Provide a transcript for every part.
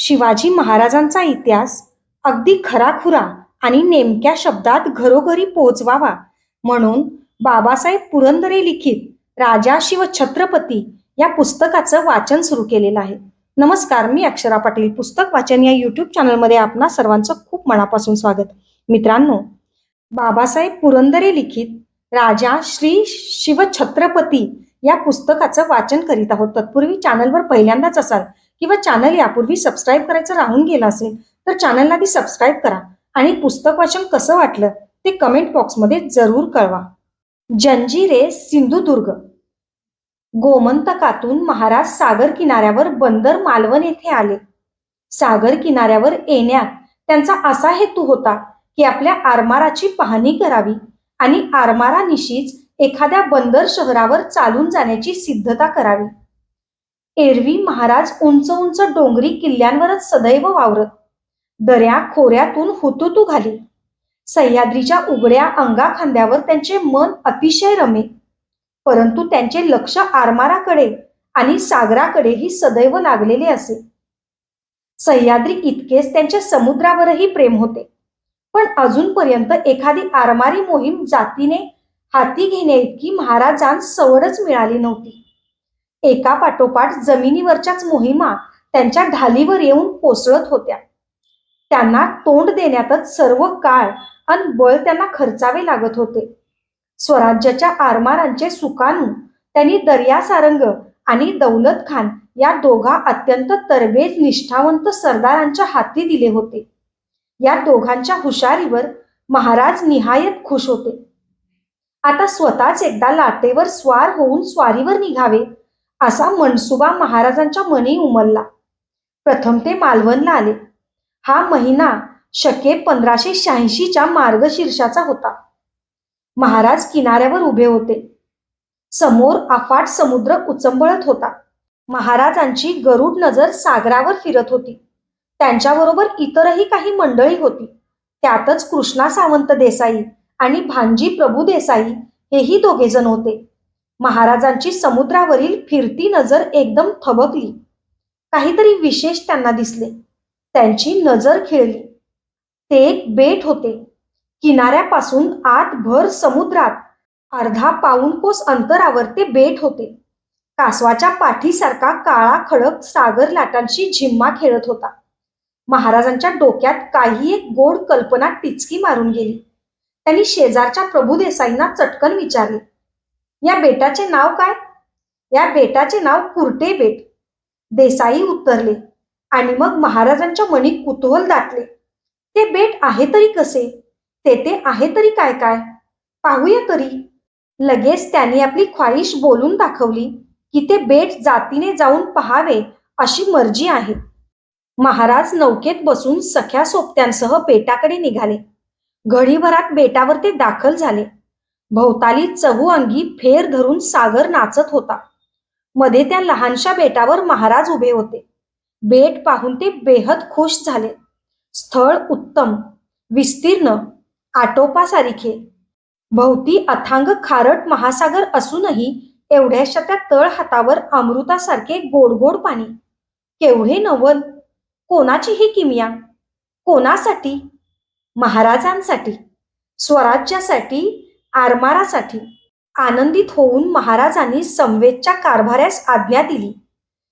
शिवाजी महाराजांचा इतिहास अगदी खराखुरा आणि नेमक्या शब्दात घरोघरी पोहोचवावा म्हणून बाबासाहेब पुरंदरे लिखित राजा शिव छत्रपती या पुस्तकाचं वाचन सुरू केलेलं आहे. नमस्कार, मी अक्षरा पाटील. पुस्तक वाचन या यूट्यूब चॅनलमध्ये आपणा सर्वांचं खूप मनापासून स्वागत. मित्रांनो, बाबासाहेब पुरंदरे लिखित राजा श्री शिव छत्रपती या पुस्तकाचं वाचन करीत आहोत. तत्पूर्वी चॅनलवर पहिल्यांदाच असाल किंवा चॅनल यापूर्वी सबस्क्राईब करायचं राहून गेलं असेल तर चॅनलला आधी सबस्क्राईब करा आणि पुस्तक वाचन कसं वाटलं ते कमेंट बॉक्समध्ये जरूर कळवा. जंजिरे सिंधुदुर्ग. गोमंतकातून महाराज सागर किनाऱ्यावर बंदर मालवण येथे आले. सागर किनाऱ्यावर येण्यात त्यांचा असा हेतू होता की आपल्या आरमाराची पाहणी करावी आणि आरमारानिशीच एखाद्या बंदर शहरावर चालून जाण्याची सिद्धता करावी. एरवी महाराज उंच उंच डोंगरी किल्ल्यांवरच सदैव वावरत. दऱ्या खोऱ्यातून हुतुतू घाली. सह्याद्रीच्या उघड्या अंगाखांद्यावर त्यांचे मन अतिशय रमे. परंतु त्यांचे लक्ष आरमाराकडे आणि सागराकडेही सदैव लागलेले असे. सह्याद्री इतकेच त्यांचे समुद्रावरही प्रेम होते. पण अजूनपर्यंत एखादी आरमारी मोहीम जातीने हाती घेण्याइतकी महाराजांस सवडच मिळाली नव्हती. एका पाठोपाठ जमिनीवरच्याच मोहिमा त्यांच्या ढालीवर येऊन कोसळत होत्या. त्यांना तोंड देण्यातच सर्व काळ आणि बळ त्यांना खर्चावे लागत होते. स्वराज्याच्या आरमारांचे सुकाणू त्यांनी दर्या सारंग आणि दौलत खान या दोघा अत्यंत तरबेज निष्ठावंत सरदारांच्या हाती दिले होते. या दोघांच्या हुशारीवर महाराज निहायत खुश होते. आता स्वतःच एकदा लाटेवर स्वार होऊन स्वारीवर निघावे असा मनसुबा महाराजांच्या मनी उमलला. प्रथम ते मालवणला आले. हा महिना शके 1586च्या मार्गशीर्षाचा होता. महाराज किनाऱ्यावर उभे होते. समोर अफाट समुद्र उचंबळत होता. महाराजांची गरुड नजर सागरावर फिरत होती. त्यांच्याबरोबर इतरही काही मंडळी होती. त्यातच कृष्णा सावंत देसाई आणि भांजी प्रभू देसाई हेही दोघेजण होते. महाराजांची समुद्रावरील फिरती नजर एकदम थबकली. काहीतरी विशेष त्यांना दिसले. त्यांची नजर खिळली. ते एक बेट होते. किनाऱ्यापासून आत भर समुद्रात अर्धा पाऊण कोस अंतरावर ते बेट होते. कासवाच्या पाठीसारखा काळा खडक सागर लाटांशी झिम्मा खेळत होता. महाराजांच्या डोक्यात काही एक गोड कल्पना टिचकी मारून गेली. त्यांनी शेजारच्या प्रभुदेसाईंना चटकन विचारले, या बेटाचे नाव काय? या बेटाचे नाव कुर्टे बेट. देसाई उत्तरले आणि मग महाराजांच्या मनी कुतूहल दाटले. ते बेट आहे तरी कसे? ते आहे तरी काय काय? पाहूया तरी. लगेच त्यांनी आपली ख्वाहिश बोलून दाखवली की ते बेट जातीने जाऊन पहावे अशी मर्जी आहे. महाराज नौकेत बसून सख्या सोबत्यांसह बेटाकडे निघाले. घडीभरात बेटावर ते दाखल झाले. भोवताली चहूअंगी फेर धरून सागर नाचत होता. मध्ये त्या लहानशा बेटावर महाराज उभे होते. बेट पाहून ते बेहद खुश झाले. स्थळ उत्तम, विस्तीर्ण, आटोपासारखे. भोवती अथांग खारट महासागर असूनही एवढ्याशा त्या तळ हातावर अमृतासारखे गोड पाणी. केवढे नवल! कोणाची ही किमया? कोणासाठी? महाराजांसाठी, स्वराज्यासाठी, आरमारासाठी. आनंदित होऊन महाराजांनी समवेतच्या कारभाऱ्यास आज्ञा दिली,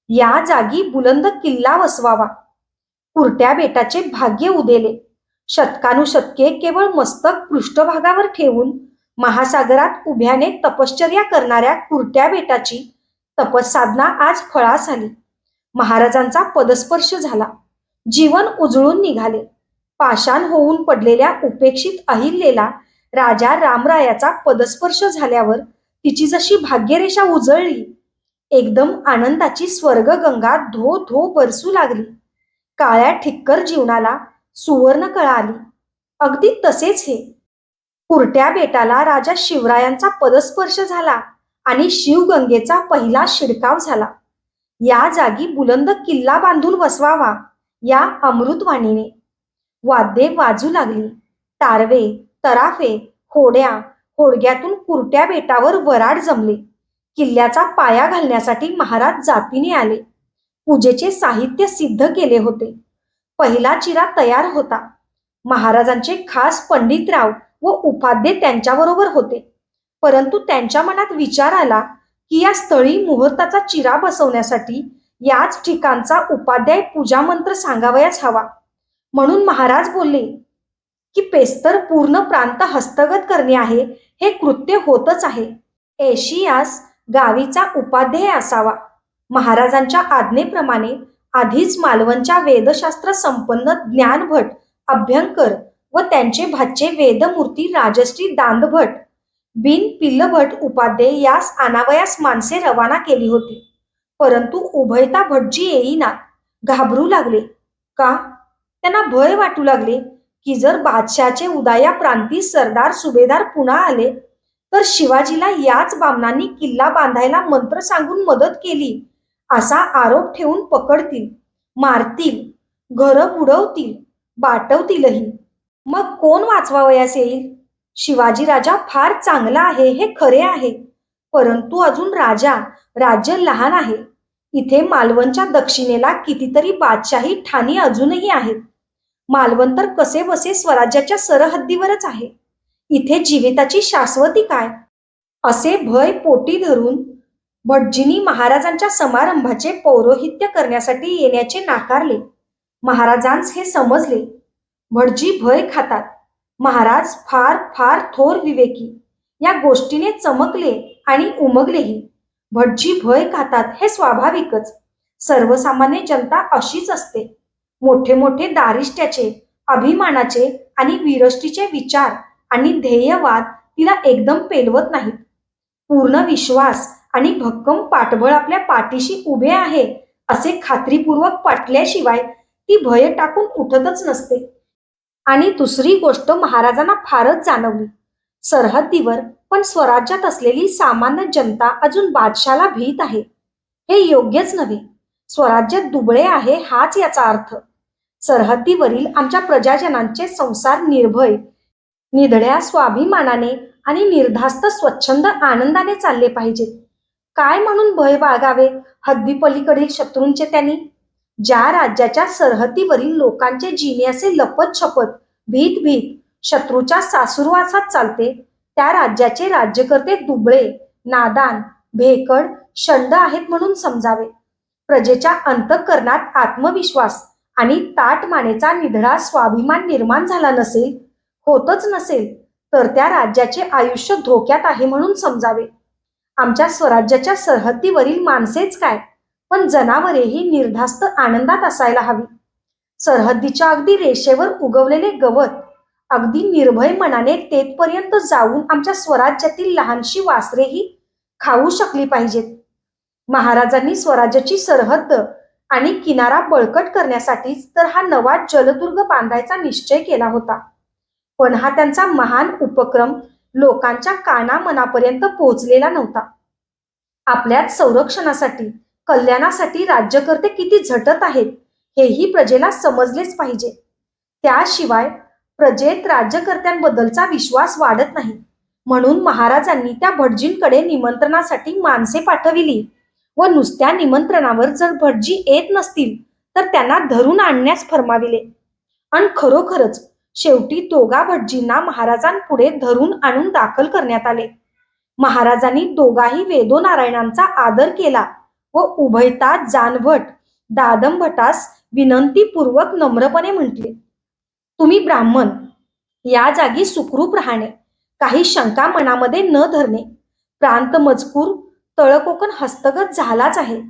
या जागी बुलंद किल्ला वसवावा. कुर्ट्या बेटाचे भाग्य उदेले. शतकानुशतके केवळ मस्तक पृष्ठभागावर ठेवून महासागरात उभ्याने तपश्चर्या करणाऱ्या कुर्ट्या बेटाची तपसाधना आज फळास आली. महाराजांचा पदस्पर्श झाला. जीवन उजळून निघाले. पाषाण होऊन पडलेल्या उपेक्षित अहिल्याला राजा रामरायाचा पदस्पर्श झाल्यावर तिची जशी भाग्यरेषा उजळली, एकदम आनंदाची स्वर्गगंगा धो धो बरसू लागली. काळ्या ठिक्कर जीवनाला सुवर्ण कळा आली. अगदी तसेच हे. कुर्ट्या बेटाला राजा शिवरायांचा पदस्पर्श झाला आणि शिवगंगेचा पहिला शिडकाव झाला. या जागी बुलंद किल्ला बांधून वसवावा या अमृतवाणीने. वाद्ये वाजू लागली. तारवे, तराफे, होड्या, होडग्यातून कुर्ट्या बेटावर वराड जमले. किल्ल्याचा पाया घालण्यासाठी महाराज जातीने आले. पूजेचे साहित्य सिद्ध केले होते. पहिला चिरा तयार होता. महाराजांचे खास पंडितराव व उपाध्ये त्यांच्याबरोबर होते. परंतु त्यांच्या मनात विचार आला की या स्थळी मुहूर्ताचा चिरा बसवण्यासाठी याच ठिकाणचा उपाध्याय पूजा मंत्र सांगावयाच हवा. म्हणून महाराज बोलले की पेस्तर पूर्ण प्रांत हस्तगत करणे आहे, हे कृत्य होतच आहे. एशियास गावीचा उपाध्याय असावा. महाराजांच्या आज्ञेप्रमाणे आधीच मालवणच्या वेदशास्त्र संपन्न ज्ञानभट अभ्यंकर व त्यांचे भाचे वेदमूर्ती राजश्री दांडभट बिन पिल्लभट उपाध्याय यास आणावयास माणसे रवाना केली होती. परंतु उभयता भटजी येईना. घाबरू लागले. का? त्यांना भय वाटू लागले की जर बादशाचे उदया प्रांती सरदार सुभेदार पुन्हा आले तर शिवाजीला याच बामणांनी किल्ला बांधायला मंत्र सांगून मदत केली असा आरोप ठेवून पकडतील, मारतील, घरं बुडवतील, बाटवतीलही. मग कोण वाचवावयास येईल? शिवाजी राजा फार चांगला आहे हे खरे आहे, परंतु अजून राज्य लहान आहे. इथे मालवणच्या दक्षिणेला कितीतरी बादशाही ठाणी अजूनही आहेत. मालवण तर कसे बसे स्वराज्याच्या सरहद्दीवरच आहे. इथे जीविताची शाश्वती काय? असे भय पोटी धरून भटजींनी महाराजांच्या समारंभाचे पौरोहित्य करण्यासाठी येण्याचे नाकारले. महाराजांस हे समजले. भटजी भय खातात. महाराज फार फार थोर विवेकी. या गोष्टीने चमकले आणि उमगलेही. भटजी भय खातात हे स्वाभाविकच. सर्वसामान्य जनता अशीच असते. मोठे मोठे दारिष्ट्याचे, अभिमानाचे आणि विरष्टीचे विचार आणि ध्येयवाद तिला एकदम पेलवत नाहीत. पूर्ण विश्वास आणि भक्कम पाठबळ आपल्या पाठीशी उभे आहे असे खात्रीपूर्वक पाटल्याशिवाय ती भय टाकून उठतच नसते. आणि दुसरी गोष्ट महाराजांना फारच जाणवली. सरहद्दीवर पण स्वराज्यात असलेली सामान्य जनता अजून बादशाला भीत आहे. हे योग्यच नव्हे. स्वराज्य दुबळे आहे हाच याचा अर्थ. सरहद्दीवरील आमच्या प्रजाजनांचे संसार निर्भय, निधड्या स्वाभिमानाने आणि निर्धास्त स्वच्छंद आनंदाने चालले पाहिजेत. काय म्हणून भय बाळगावे हद्दीपलीकडील शत्रूंचे त्यांनी? ज्या राज्याच्या सरहद्दीवरील लोकांचे जीणे असे लपत छपत, भीत भीत शत्रूच्या सासुरवासात चालते, त्या राज्याचे राज्यकर्ते दुबळे, नादान, भेकड, शंड आहेत म्हणून समजावे. प्रजेच्या अंतःकरणात आत्मविश्वास आणि ताटमानेचा निधडा स्वाभिमान निर्माण झाला नसेल, होतच नसेल, तर त्या राज्याचे आयुष्य धोक्यात आहे म्हणून समजावे. आमच्या स्वराज्याच्या सरहद्दीवरील माणसेच काय, पण जनावरेही निर्धास्त आनंदात असायला हवी. सरहद्दीच्या अगदी रेषेवर उगवलेले गवत अगदी निर्भय मनाने तेथपर्यंत जाऊन आमच्या स्वराज्यातील लहानशी वासरेही खाऊ शकली पाहिजेत. महाराजांनी स्वराज्याची सरहद्द आणि किनारा बळकट करण्यासाठीच तर हा नवा जलदुर्ग बांधायचा निश्चय केला होता. पण हा त्यांचा महान उपक्रम लोकांच्या कानामनापर्यंत पोहोचलेला नव्हता. आपल्याच संरक्षणासाठी, कल्याणासाठी राज्यकर्ते किती झटत आहेत हेही प्रजेला समजलेच पाहिजे. त्याशिवाय प्रजेत राज्यकर्त्यांबद्दलचा विश्वास वाढत नाही. म्हणून महाराजांनी त्या भटजींकडे निमंत्रणासाठी माणसे पाठविली व नुसत्या निमंत्रणावर जर भटजी येत नसतील तर त्यांना धरून आणण्यास फरमाविले. आणि खरोखरच शेवटी दोघा भटजींना महाराजांपुढे धरून आणून दाखल करण्यात आले. महाराजांनी दोघाही वेदोनारायणांचा आदर केला व उभयतात जानभट दादमभटास विनंतीपूर्वक नम्रपणे म्हटले, तुम्ही ब्राह्मण, या जागी सुखरूप राहणे, काही शंका मनामध्ये न धरणे. प्रांत मजकूर तळकोकण हस्तगत झालाच आहे.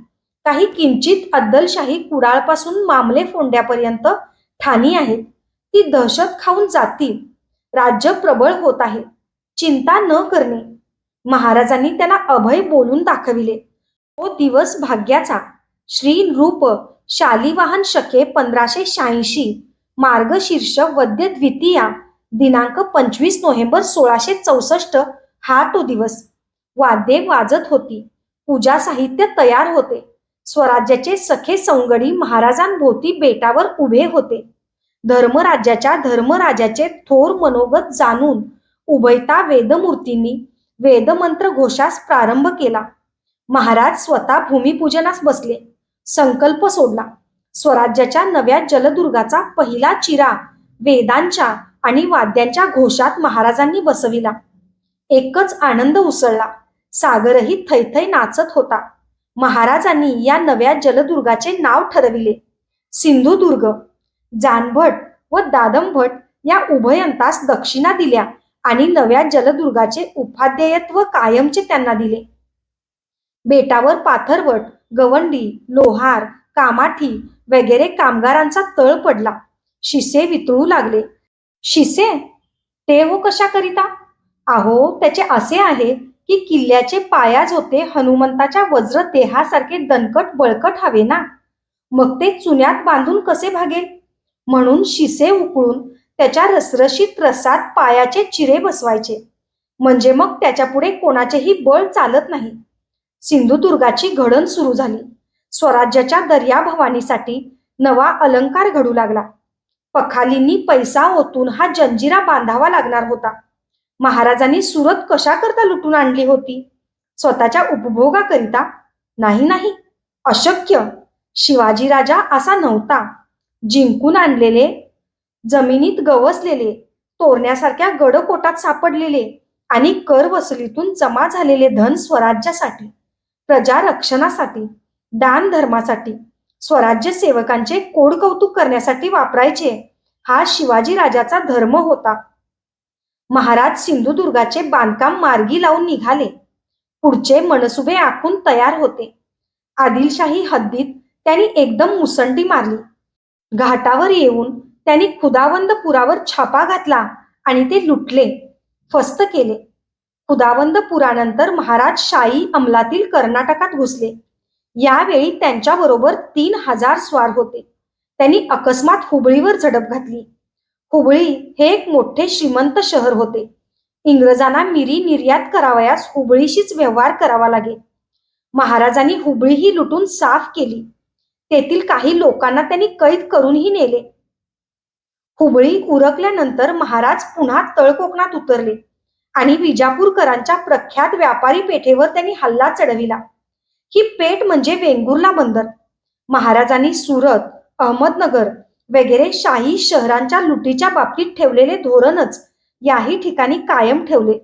काही किंचित अद्दलशाही कुडाळपासून मामले फोंड्यापर्यंत ठाणी आहेत. ती दहशत खाऊन जातील. राज्य प्रबळ होत आहे. चिंता न करणे. महाराजांनी त्यांना अभय बोलून दाखविले. तो दिवस भाग्याचा. श्री नृप शालिवाहन शके 1586 मार्गशीर्ष वद्य द्वितीया दिनांक 25 नोव्हेंबर 1664 हा तो दिवस. वाद्ये वाजत होती. पूजा साहित्य तयार होते. स्वराज्याचे सखे सवंगडी महाराजांभोवती बेटावर उभे होते. धर्मराजाचे थोर मनोगत जाणून उभयता वेदमूर्तींनी वेदमंत्र घोषास प्रारंभ केला. महाराज स्वतः भूमिपूजनास बसले. संकल्प सोडला. स्वराज्याच्या नव्या जलदुर्गाचा पहिला चिरा वेदांच्या आणि वाद्यांच्या घोषात महाराजांनी बसविला. एकच आनंद उसळला. सागरही थैथै नाचत होता. महाराजांनी या नव्या जलदुर्गाचे नाव ठरविले सिंधुदुर्ग. जानभट व दादमभट या उभयंतास दक्षिणा दिल्या आणि नव्या जलदुर्गाचे उपाध्येयत्व कायमचे त्यांना दिले. बेटावर पाथरवट, गवंडी, लोहार, कामाठी वगैरे कामगारांचा तळ पडला. शिसे वितळू लागले. शिसे ते हो कशा करिता? अहो, त्याचे असे आहे की किल्ल्याचे पायाच होते हनुमंताच्या वज्र देहासारखे दणकट बळकट हवे ना, मग ते चुन्यात बांधून कसे भागेल? म्हणून शिसे उकळून त्याच्या रसरशीत रसात पायाचे चिरे बसवायचे, म्हणजे मग त्याच्या पुढे कोणाचेही बळ चालत नाही. सिंधुदुर्गाची घडण सुरू झाली. स्वराज्याच्या दर्याभवानीसाठी नवा अलंकार घडू लागला. पखालींनी पैसा ओतून हा जंजिरा बांधावा लागणार होता. महाराजांनी सुरत कशा करता लुटून आणली होती? स्वतःच्या उपभोगाकरिता? नाही नाही, अशक्य. शिवाजी राजा असा नव्हता. जिंकून आणलेले, जमिनीत गवसलेले, तोरण्यासारख्या गडकोटात सापडलेले आणि कर वसुलीतून जमा झालेले धन स्वराज्यासाठी, प्रजा रक्षणासाठी, दान धर्मासाठी, स्वराज्य सेवकांचे कोडकौतुक करण्यासाठी वापरायचे, हा शिवाजी राजाचा धर्म होता. महाराज सिंधुदुर्गाचे बांधकाम मार्गी लावून निघाले. पुढचे मनसुबे आखून तयार होते. आदिलशाही हद्दीत त्यांनी एकदम मुसंडी मारली. घाटावर येऊन त्यांनी खुदावंदपुरावर छापा घातला आणि ते लुटले, फस्त केले. खुदावंदपुरानंतर महाराज शाही अंमलातील कर्नाटकात घुसले. यावेळी त्यांच्याबरोबर 3000 स्वार होते. त्यांनी अकस्मात हुबळीवर झडप घातली. हुबळी हे एक मोठे श्रीमंत शहर होते. इंग्रजांना मिरी निर्यात करावयास हुबळीशीच व्यवहार करावा लागे. महाराजांनी हुबळीही लुटून साफ केली. तेथील काही लोकांना त्यांनी कैद करूनही नेले. हुबळी उरकल्यानंतर महाराज पुन्हा तळकोकणात उतरले आणि विजापूरकरांच्या प्रख्यात व्यापारी पेठेवर त्यांनी हल्ला चढविला. ही पेठ म्हणजे वेंगुर्ला बंदर. महाराजांनी सुरत, अहमदनगर वगैरे शाही शहरांच्या लुटीच्या बाबतीत ठेवलेले धोरणच याही ठिकाणी कायम ठेवले.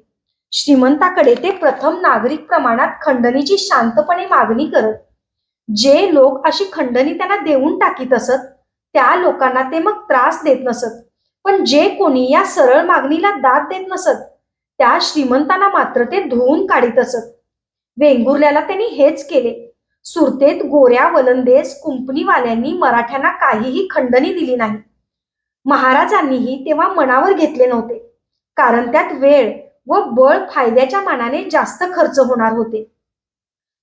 श्रीमंताकडे ते प्रथम नागरिक प्रमाणात खंडणीची शांतपणे मागणी करत. जे लोक अशी खंडणी त्यांना देऊन टाकीत असत त्या लोकांना ते मग त्रास देत नसत, पण जे कोणी या सरळ मागणीला दाद देत नसत त्या श्रीमंतांना मात्र ते धुवून काढीत असत. वेंगुर्ल्याला त्यांनी हेच केले. सुरतेत गोऱ्या वलंदेज कुंपणीवाल्यांनी मराठ्यांना काहीही खंडणी दिली नाही. महाराजांनीही तेव्हा मनावर घेतले नव्हते, कारण त्यात वेळ व बळ फायद्याच्या मानाने जास्त खर्च होणार होते.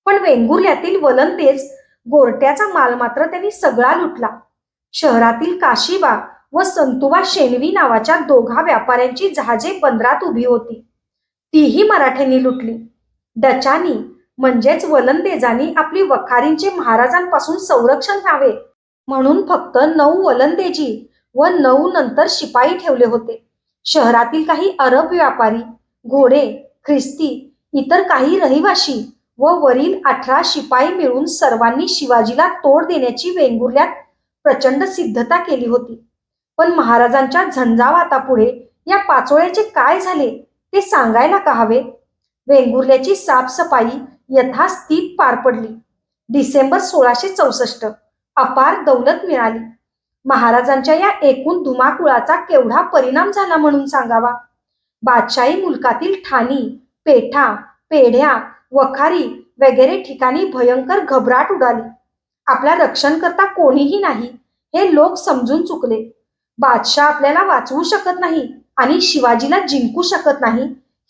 पण वेंगुर्ल्यातील वलंदेज गोरट्याचा माल मात्र त्यांनी सगळा लुटला. शहरातील काशीबा व संतुबा शेणवी नावाच्या दोघा व्यापाऱ्यांची जहाजे बंदरात उभी होती, तीही मराठ्यांनी लुटली. डचांनी म्हणजेच वलंदेजांनी आपली वखारींचे महाराजांपासून संरक्षण व्हावे म्हणून फक्त 9 वलंदेजी व 9 नंतर शिपाई ठेवले होते. शहरातील काही अरब व्यापारी, घोडे, ख्रिस्ती, इतर काही रहिवाशी व वरील 18 शिपाई मिळून सर्वांनी शिवाजीला तोड देण्याची वेंगुर्ल्यात प्रचंड सिद्धता केली होती. पण महाराजांच्या झंझावातापुढे या पाचोळ्याचे काय झाले ते सांगायला का हवे? वेंगुर्ल्याची साफसफाई यथास्थित पार पडली. डिसेंबर 1664 अपार दौलत मिळाली. महाराजांच्या या एकूण धुमाकुळाचा केवढा परिणाम झाला म्हणून सांगावा. बादशाही मुलकातील ठाणी, पेठा, पेढ्या, वखारी वगैरे ठिकाणी भयंकर घबराट उडाली. आपला रक्षणकर्ता कोणीही नाही हे लोक समजून चुकले. बादशाह आपल्याला वाचवू शकत नाही आणि शिवाजीला जिंकू शकत नाही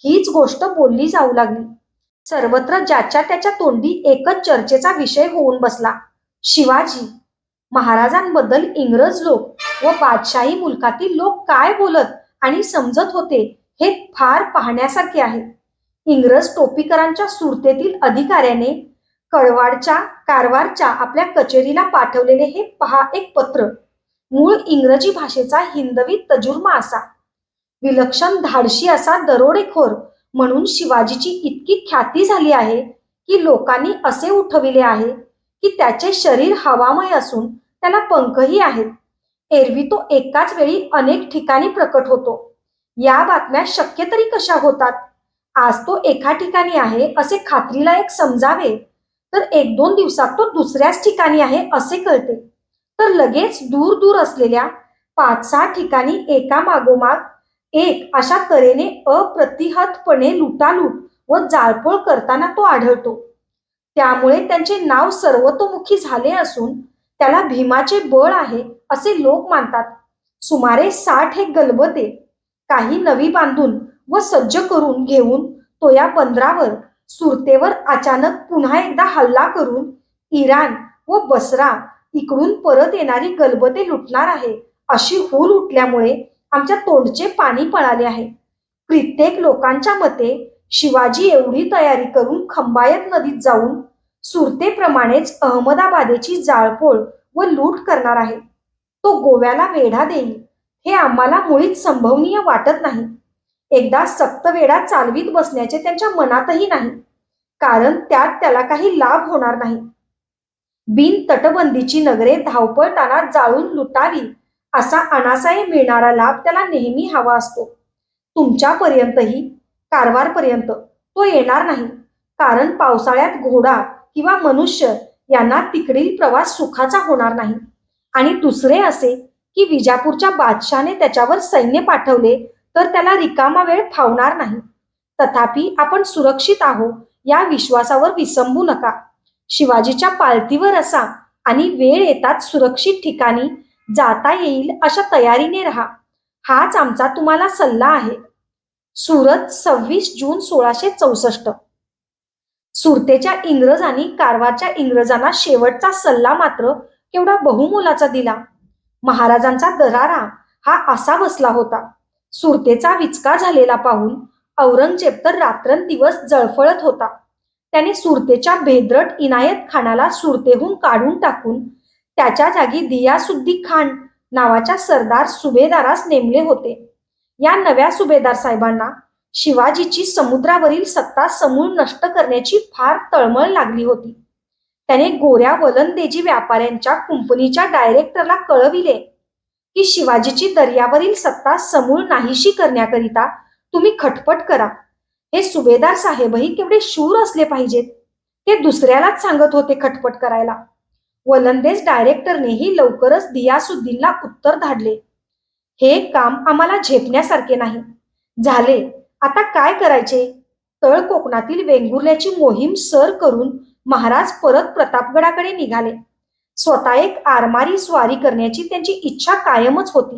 हीच गोष्ट बोलली जाऊ लागली. सर्वत्र ज्याच्या त्याच्या तोंडी एकच चर्चेचा विषय होऊन बसला, शिवाजी. महाराजांबद्दल इंग्रज लोक व बादशाही मुलकातील लोक काय बोलत आणि समजत होते हे फार पाहण्यासारखे आहे. इंग्रज टोपीकरांच्या सुरतेतील अधिकाऱ्याने कारवारच्या आपल्या कचेरीला पाठवलेले हे पहा एक पत्र. मूळ इंग्रजी भाषेचा हिंदवी तजुर्मा असा. विलक्षण धाडशी असा दरोडेखोर म्हणून शिवाजीची इतकी ख्याती झाली आहे की लोकांनी असे उठविले आहे की त्याचे शरीर हवामय असून त्याला पंखही आहेत. एरवी तो एकाच वेळी अनेक ठिकाणी प्रकट होतो. या बातम्या शक्य तरी कशा होतात? आज तो एका ठिकाणी आहे असे खात्रीला एक समजावे, तर 1-2 दिवसात तो दुसऱ्याच ठिकाणी आहे असे कळते. तर लगेच दूर दूर असलेल्या 5-6 ठिकाणी एकामागोमाग एक अशा तऱ्हेने अप्रतिहतपणे लुटालूट व जाळपोळ करताना तो आढळतो. त्यामुळे त्यांचे नाव सर्वतोमुखी झाले असून त्याला भीमाचे बळ आहे असे लोक मानतात. सुमारे 60 हे गलबते काही नवी बांधून व सज्ज करून घेऊन तो या बंदरावर सुरतेवर अचानक पुन्हा एकदा हल्ला करून इराण व बसरा इकडून परत येणारी गलबते लुटणार आहे अशी हूल उठल्यामुळे आमच्या तोंडचे पाणी पळाले आहे. कित्येक लोकांच्या मते शिवाजी एवढी तयारी करून खंबायत नदीत जाऊन सुरतेप्रमाणेच अहमदाबादेची जाळपोळ व लूट करणार आहे. तो गोव्याला वेढा देईल हे आम्हाला मुळीच संभवनीय वाटत नाही. एकदा सक्त वेढा चालवीत बसण्याचे त्यांच्या मनातही नाही, कारण त्यात त्याला काही लाभ होणार नाही. बिन तटबंदीची नगरे धावपळताना जाळून लुटावी असा अनासाये मिळणारा लाभ त्याला नेहमी हवा असतो. तुमच्यापर्यंतही कारवारपर्यंत तो येणार नाही, कारण पावसाळ्यात घोडा किंवा मनुष्य यांना तिकडील प्रवास सुखाचा होणार नाही. आणि दुसरे असे की विजापूरच्या बादशाने त्याच्यावर सैन्य पाठवले तर त्याला रिकामा वेळ फावणार नाही. तथापि आपण सुरक्षित आहोत या विश्वासावर विसंबू नका. शिवाजीच्या पालथीवर असा आणि वेळ येताच सुरक्षित ठिकाणी जाता येईल अशा तयारीने राहा. हाच आमचा तुम्हाला सल्ला आहे. सुरत 26 जून 1664. सुरतेच्या इंग्रजांनी कारवारच्या इंग्रजांना शेवटचा सल्ला मात्र केवढा बहुमोलाचा दिला. महाराजांचा दरारा हा असा बसला होता. सुरतेचा विचका झालेला पाहून औरंगजेब तर रात्रंदिवस जळफळत होता. त्याने सुरतेच्या भेद्रट इनायत खानाला सुरतेहून काढून टाकून त्याच्या जागी दियासुद्दी खान नावाच्या सरदार सुभेदारास नेमले होते. या नव्या सुभेदार साहेबांना शिवाजीची समुद्रावरील सत्ता समूळ नष्ट करण्याची फार तळमळ लागली होती. त्याने गोऱ्या वलंदेजी व्यापाऱ्यांच्या कंपनीच्या डायरेक्टरला कळविले की शिवाजीची दर्यावरील सत्ता समूळ नाहीशी करण्याकरिता तुम्ही खटपट करा. हे सुभेदार साहेबही केवढे शूर असले पाहिजेत. ते दुसऱ्यालाच सांगत होते खटपट करायला. वलंदेज डायरेक्टरनेही लवकरच दियासुद्दीनला उत्तर धाडले, हे काम आम्हाला झेपण्यासारखे नाही. झाले, आता काय करायचे? तळ कोकणातील वेंगुर्ल्याची मोहीम सर करून महाराज परत प्रतापगडाकडे निघाले. स्वतः एक आरमारी स्वारी करण्याची त्यांची इच्छा कायमच होती.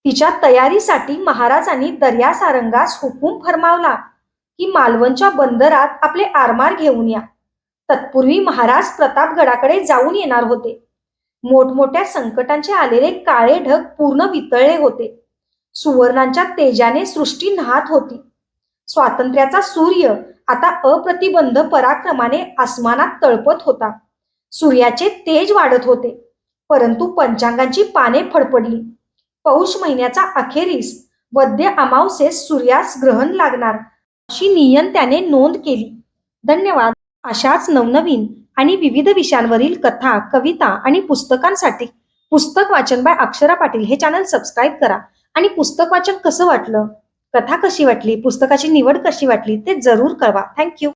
तिच्या तयारीसाठी महाराजांनी दर्यासारंगास हुकूम फरमावला की मालवणच्या बंदरात आपले आरमार घेऊन या. तत्पूर्वी महाराज प्रतापगडाकडे जाऊन येणार होते. मोठमोठ्या संकटांचे आलेले काळे ढग पूर्ण वितळले होते. सुवर्णांच्या तेजाने सृष्टी न्हात होती. स्वातंत्र्याचा सूर्य आता अप्रतिबंध पराक्रमाने आसमानात तळपत होता. सूर्याचे तेज वाढत होते, परंतु पंचांगांची पाने फडफडली. पौष महिन्याचा अखेरीस वद्य अमावस्येस सूर्यास ग्रहण लागणार अशी नियन त्याने नोंद केली. धन्यवाद. अशाच नवनवीन आणि विविध विषयांवरील कथा, कविता आणि पुस्तकांसाठी पुस्तक वाचन बाय अक्षरा पाटील हे चॅनल सबस्क्राईब करा. आणि पुस्तक वाचन कसं वाटलं, कथा कशी वाटली, पुस्तकाची निवड कशी वाटली ते जरूर कळवा. थँक्यू.